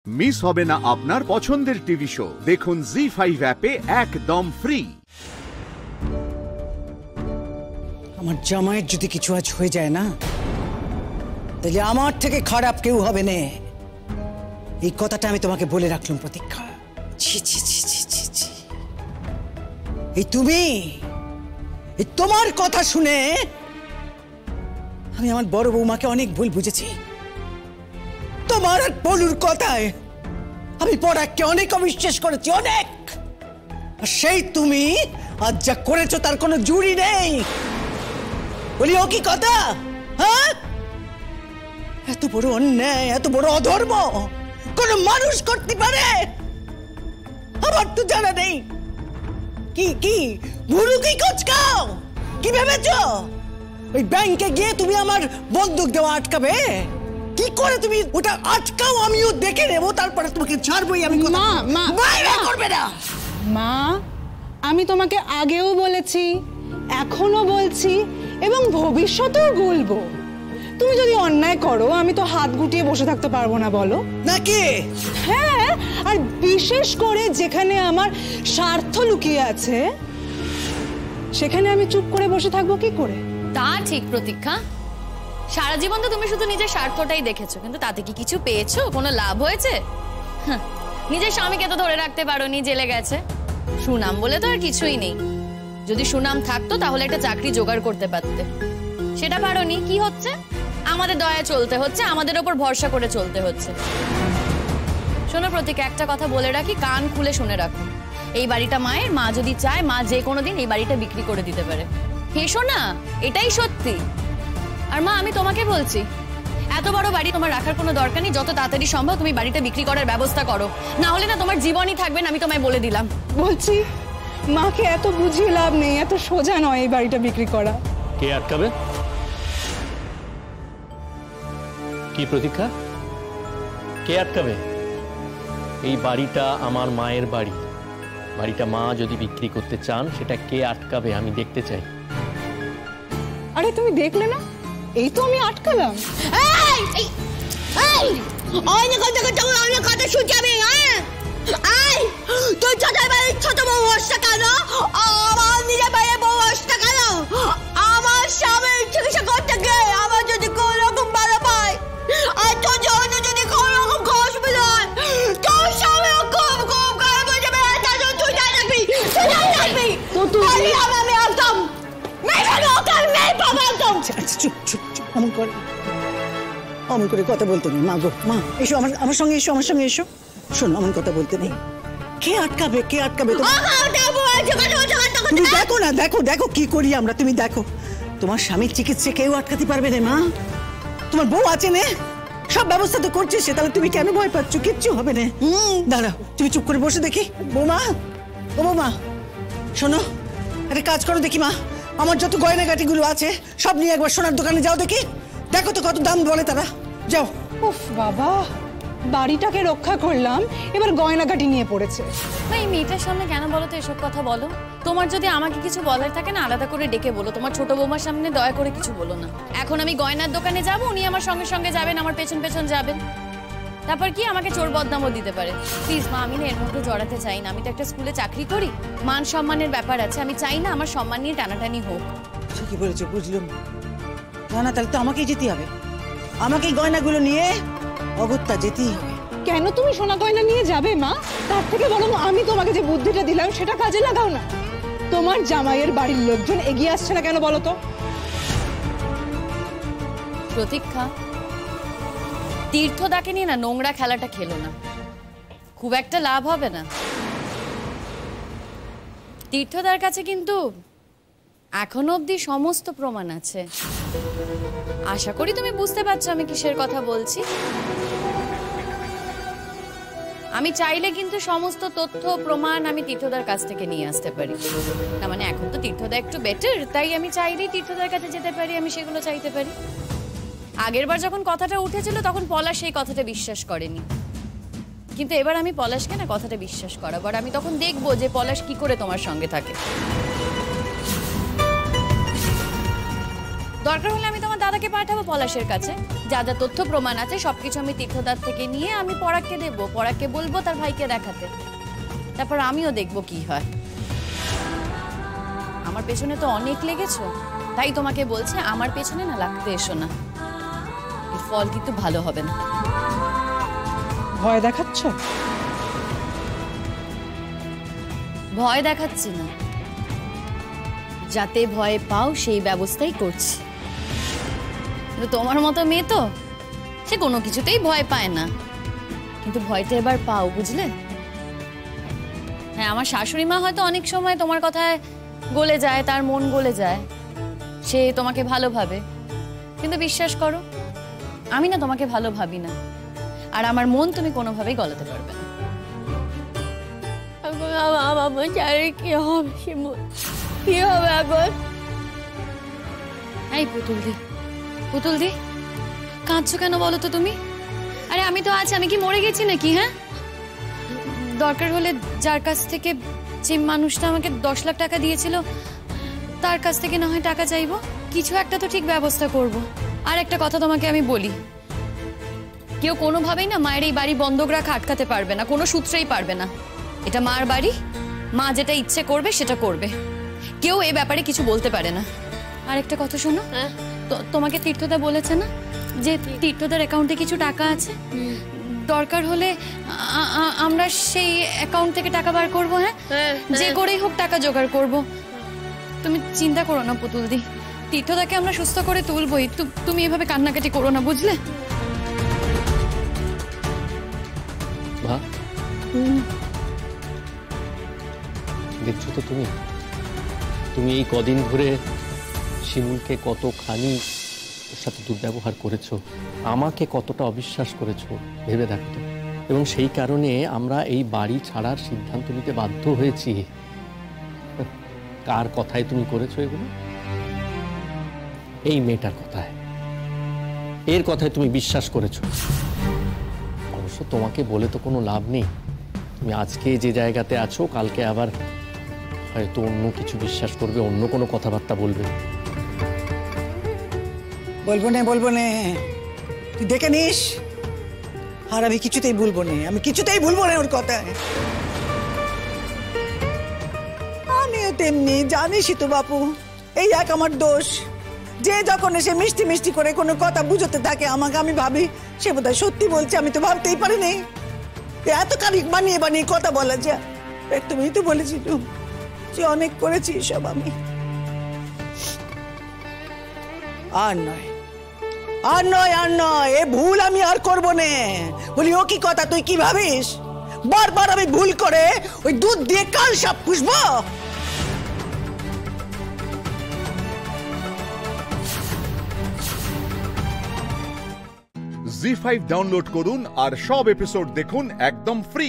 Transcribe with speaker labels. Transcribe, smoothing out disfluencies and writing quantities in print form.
Speaker 1: Miss হবে না আপনার পছন্দের টিভি শো। দেখুন জি5 অ্যাপে একদম ফ্রি।
Speaker 2: আমার জামাইয়ের যদি কিছু আজ হয়ে যায় না, তাহলে আমার থেকে খারাপ কেউ হবে না। এই কথাটা আমি তোমাকে বলে রাখলাম প্রতীক্ষা। ছি ছি ছি ছি ছি ছি। এই তুমি, এই তোমার কথা শুনে আমি আমার বড় বৌমাকে অনেক ভুল বুঝেছি। তোমার আর বলুর কথায় আমি পরাগকে অনেক অবিশ্বাস করেছি, অনেক। আর সেই তুমি আজ যা করেছো তার কোনো জুড়ি নেই। বলি ও কি কথা? হ্যাঁ, এত বড় অন্যায়, এত বড় অধর্ম কোন মানুষ করতে পারে? আমার তো জানা নেই। কি কি ভুরু কি কোচকাও? কি ভেবেছো ওই ব্যাংকে গিয়ে তুমি আমার বন্দুক দেওয়া আটকাবে? কি করে তুমি ওটা আটকাও আমিও দেখে নেবো, তারপরে তোমাকে ছাড়বই আমি।
Speaker 3: মা মা
Speaker 2: বাইরে করবে না।
Speaker 3: মা, আমি তোমাকে আগেও বলেছি, এখনো বলছি এবং ভবিষ্যতেও বলবো, তুমি যদি অন্যায় করো আমি তো হাত গুটিয়ে বসে থাকতে পারবো না, বলো
Speaker 2: নাকি?
Speaker 3: হ্যাঁ, আর বিশেষ করে যেখানে আমার স্বার্থ লুকিয়ে আছে সেখানে আমি চুপ করে বসে থাকবো কি করে?
Speaker 4: তা ঠিক প্রতীক্ষা, সারা জীবন তো তুমি শুধু নিজের স্বার্থটাই দেখেছো, কিন্তু তাতে কি কিছু পেয়েছো? কোনো লাভ হয়েছে? নিজের স্বামীকে তো ধরে রাখতে পারোনি, জেলে গেছে। সুনাম বলে তো আর কিছুই নেই। যদি সুনাম থাকতো তাহলে একটা চাকরি জোগাড় করতে পারতে, সেটা পারোনি। কি হচ্ছে? আমাদের দয়া চলতে হচ্ছে, আমাদের ওপর ভরসা করে চলতে হচ্ছে। শোনো প্রতীক্ষা, একটা কথা বলে রাখি, কান খুলে শুনে রাখো। এই বাড়িটা মায়ের, মা যদি চায় মা যে কোনো দিন এই বাড়িটা বিক্রি করে দিতে পারে। হেসো না, এটাই সত্যি। আর মা, আমি তোমাকে বলছি, এত বড় বাড়ি তোমার রাখার কোনো দরকার নেই। যত তাড়াতাড়ি সম্ভব তুমি বাড়িটা বিক্রি করার ব্যবস্থা করো, না হলে না তোমার জীবনই থাকবে না, আমি তোমায় বলে দিলাম।
Speaker 3: বলছি মাকে এত বুঝিয়ে লাভ নেই, এত সোজা নয় এই বাড়িটা বিক্রি করা।
Speaker 5: কে আটকাবে? কি প্রতীক্ষা, কে আটকাবে? এই বাড়িটা আমার মায়ের বাড়ি। বাড়িটা মা যদি বিক্রি করতে চান সেটা কে আটকাবে আমি দেখতে চাই।
Speaker 3: আরে তুমি দেখলে না, এই তো আমি আটকালাম।
Speaker 2: তুই চাচার বাড়ির ছোট বউ হচ্ছে কেন? আমার নিজের বাড়ির বউ হচ্ছে কেন? আমার স্বামীর চিকিৎসা করতে গিয়ে আমার যদি কোন রকম বাধা পায় আর তোর জন্য যদি কোন রকম অসুবিধা হয়, তোর স্বামী খুব খুব খারাপ হয়ে যাবে। তার জন্য তুই যাই রাখবি, তুই যাই রাখবি। তো তুই আমি একদম চুপ চুপ চুপ, অমন করে কথা বলতে নেই। মা গো, মা এসো, আমার সঙ্গে এসো, আমার সঙ্গে এসো। শোনো, অমন কথা বলতে নেই। কে আটকাবে, কে আটকাবে? তুমি দেখো না, দেখো দেখো কি করি আমরা, তুমি দেখো। তোমার স্বামীর চিকিৎসা কেউ আটকাতে পারবে না মা। তোমার বউ আছে না, সব ব্যবস্থা তো করছে সে, তাহলে তুমি কেন ভয় পাচ্ছ? কিচ্ছু হবে না। দাঁড়াও, তুমি চুপ করে বসে দেখি। বৌমা, ও বৌমা শোনো, একটা কাজ করো দেখি মা, আমার যত গয়নাগাটিগুলো আছে সব নিয়ে একবার সোনার দোকানে যাও দেখি, দেখো তো কত দাম বলে তারা। যাও।
Speaker 3: উফ বাবা, বাড়িটাকে রক্ষা করলাম, এবার গয়নাগাটি নিয়ে পড়েছে।
Speaker 4: এই মেয়েটার সামনে কেন বলো তো এসব কথা বলো? তোমার যদি আমাকে কিছু বলার থাকে না, আলাদা করে ডেকে বলো। তোমার ছোট বৌমার সামনে দয়া করে কিছু বলো না। এখন আমি গয়নার দোকানে যাবো, উনি আমার সঙ্গে সঙ্গে যাবেন, আমার পেছন পেছন যাবেন, তারপর কি আমাকে চোর বদনামও দিতে পারে। প্লিজ মা, আমি না এর মধ্যে জড়াতে চাই না। আমি তো একটা স্কুলে চাকরি করি, মান সম্মানের ব্যাপার আছে। আমি চাই না আমার সম্মান নিয়ে টানাটানি হোক।
Speaker 2: ঠিকই বলেছো, বুঝলাম। না তাহলে তো আমাকেই যেতে হবে, আমাকেই গয়নাগুলো নিয়ে অগত্যা যেতেই হবে।
Speaker 3: কেন তুমি সোনা গয়না নিয়ে যাবে মা? তার থেকে বরং আমি তোমাকে যে বুদ্ধিটা দিলাম সেটা কাজে লাগাও না। তোমার জামাইয়ের বাড়ির লোকজন এগিয়ে আসছে না কেন বলো তো?
Speaker 4: প্রতীক্ষা, তীর্থদাকে নিয়ে না নোংরা খেলাটা খেলো না, খুব একটা লাভ হবে না। তীর্থদার কাছে কিন্তু এখনো অবধি সমস্ত প্রমাণ আছে। আশা করি তুমি বুঝতে পারছো আমি কিসের কথা বলছি। আমি চাইলে কিন্তু সমস্ত তথ্য প্রমাণ আমি তীর্থদার কাছ থেকে নিয়ে আসতে পারি। না মানে এখন তো তীর্থদা একটু বেটার, তাই আমি চাইলেই তীর্থদার কাছে যেতে পারি, আমি সেগুলো চাইতে পারি। আগের বার যখন কথাটা উঠেছিল তখন পলাশ সেই কথাটা বিশ্বাস করেনি, কিন্তু এবার আমি পলাশকে না কথাটা বিশ্বাস করাবো। আর আমি তখন দেখবো যে পলাশ কি করে তোমার সঙ্গে থাকে। দরকার হলে আমি তোমার দাদাকে পাঠাবো পলাশের কাছে, যা যা তথ্য প্রমাণ আছে সবকিছু আমি তীর্থদার থেকে নিয়ে আমি পরাগকে দেবো, পরাগকে বলবো তার ভাইকে দেখাতে, তারপর আমিও দেখবো কি হয়। আমার পেছনে তো অনেক লেগেছো, তাই তোমাকে বলছে আমার পেছনে না লাগতে এসো না, এর ফল কিন্তু ভালো হবে না।
Speaker 3: ভয় দেখাচ্ছ?
Speaker 4: ভয় দেখাচ্ছি না, যাতে ভয় পাও সেই ব্যবস্থাই করছি। কিন্তু তোমার মতো মেয়ে তো সে কোনো কিছুতেই ভয় পায় না, কিন্তু ভয়টা এবার পাও, বুঝলে? হ্যাঁ, আমার শাশুড়ি মা হয়তো অনেক সময় তোমার কথায় গলে যায়, তার মন গলে যায়, সে তোমাকে ভালো ভাবে, কিন্তু বিশ্বাস করো আমি না তোমাকে ভালো ভাবি না, আর আমার মন তুমি কোনোভাবেই গলাতে পারবে না। কি হবে কি হবে এখন? এই পুতুলদি, পুতুলদি কাঁদছো কেন বলো তো তুমি? আরে আমি তো আছি, আমি কি মরে গেছি নাকি? হ্যাঁ, দরকার হলে যার কাছ থেকে, যে মানুষটা আমাকে 10 লাখ টাকা দিয়েছিল তার কাছ থেকে না হয় টাকা চাইবো, কিছু একটা তো ঠিক ব্যবস্থা করব। আর একটা কথা তোমাকে আমি বলি, কেউ কোনোভাবেই না মায়ের এই বাড়ি বন্ধক রাখা আটকাতে পারবে না, কোনো সূত্রেই পারবে না। এটা মার বাড়ি, মা যেটা ইচ্ছে করবে সেটা করবে, কেউ এই ব্যাপারে কিছু বলতে পারে না। আর একটা কথা শোনো, তোমাকে তীর্থদা বলেছে না যে তীর্থদার অ্যাকাউন্টে কিছু টাকা আছে, দরকার হলে আমরা সেই অ্যাকাউন্ট থেকে টাকা বার করবো। হ্যাঁ, যে করেই হোক টাকা জোগাড় করব, তুমি চিন্তা করো না পুতুলদি, তীর্থদাকে আমরা সুস্থ করে তুলবই। তুমি এভাবে কান্নাকাটি করো না, বুঝলে?
Speaker 5: দেখছো তো তুমি, তুমি এই কদিন ধরে শিমুলকে কতখানি ওর সাথে দুর্ব্যবহার করেছো, আমাকে কতটা অবিশ্বাস করেছো ভেবে দেখতো, এবং সেই কারণে আমরা এই বাড়ি ছাড়ার সিদ্ধান্ত নিতে বাধ্য হয়েছি। কার কথায় তুমি করেছো এগুলো? এই মেয়েটার কথায়, এর কথায় তুমি বিশ্বাস করেছো। অবশ্য তোমাকে বলে তো কোনো লাভ নেই, তুমি আজকে যে জায়গাতে আছো কালকে আবার হয়তো অন্য কিছু বিশ্বাস করবে, অন্য কোনো কথাবার্তা বলবে।
Speaker 2: বলবো না, তুই দেখে নিস। আর আমি কিছুতেই ভুলবো না, আমি কিছুতেই ভুলবো না ওর কথা। আমিও তেমনি, জানিসই তো বাপু, এই এক আমার দোষ। যে যখন এসে মিষ্টি মিষ্টি করে কোনো কথা বুঝতে থাকে আমাকে, আমি ভাবি সে বোধহয় সত্যি বলছে, আমি তো ভাবতেই পারিনি এত কারিক বানিয়ে বানিয়ে কথা বলা যায়। তুমি তো বলেছিল যে অনেক করেছি সব আমি। আর নয়, এ ভুল আমি আর করবো না। বলি ও কি কথা, তুই কি ভাবিস বারবার আমি ভুল করে ওই দুধ দিয়ে কাল সাপ পুষবো?
Speaker 1: জি5 ডাউনলোড করুন আর সব এপিসোড দেখুন একদম ফ্রি।